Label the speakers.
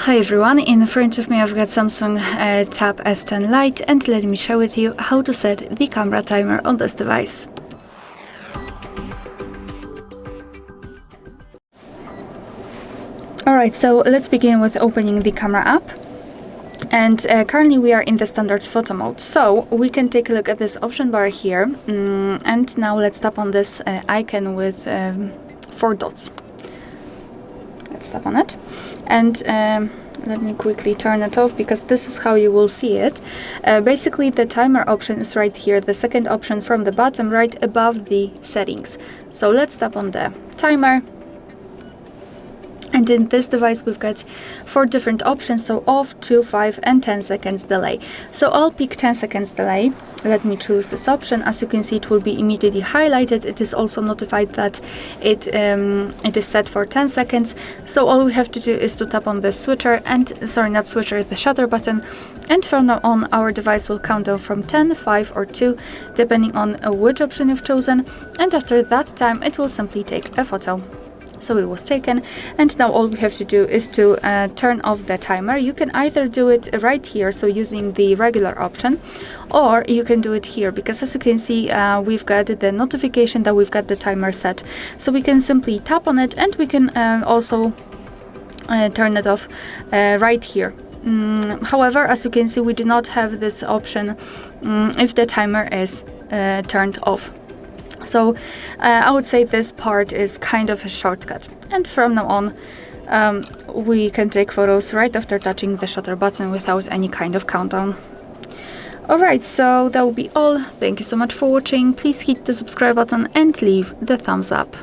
Speaker 1: Hi everyone, in front of me I've got Samsung Tab S10 Lite, and let me share with you how to set the camera timer on this device. Alright, so let's begin with opening the camera app. And currently we are in the standard photo mode, so we can take a look at this option bar here. And now let's tap on this icon with 4 dots. Let's tap on it, and let me quickly turn it off because this is how you will see it. Basically the timer option is right here, the second option from the bottom right above the settings. So let's tap on the timer. And in this device we've got 4 different options, so off, 2, 5 and 10 seconds delay. So I'll pick 10 seconds delay. Let me choose this option. As you can see, it will be immediately highlighted. It is also notified that it is set for 10 seconds. So all we have to do is to tap on the switcher, the shutter button, and from now on our device will count down from 10, 5 or 2 depending on which option you've chosen, and after that time it will simply take a photo. So it was taken, and now all we have to do is to turn off the timer. You can either do it right here, so using the regular option, or you can do it here, because as you can see we've got the notification that we've got the timer set. So we can simply tap on it, and we can also turn it off right here. However, as you can see, we do not have this option if the timer is turned off. So I would say this part is kind of a shortcut, and from now on we can take photos right after touching the shutter button without any kind of countdown. Alright, so that will be all. Thank you so much for watching. Please hit the subscribe button and leave the thumbs up.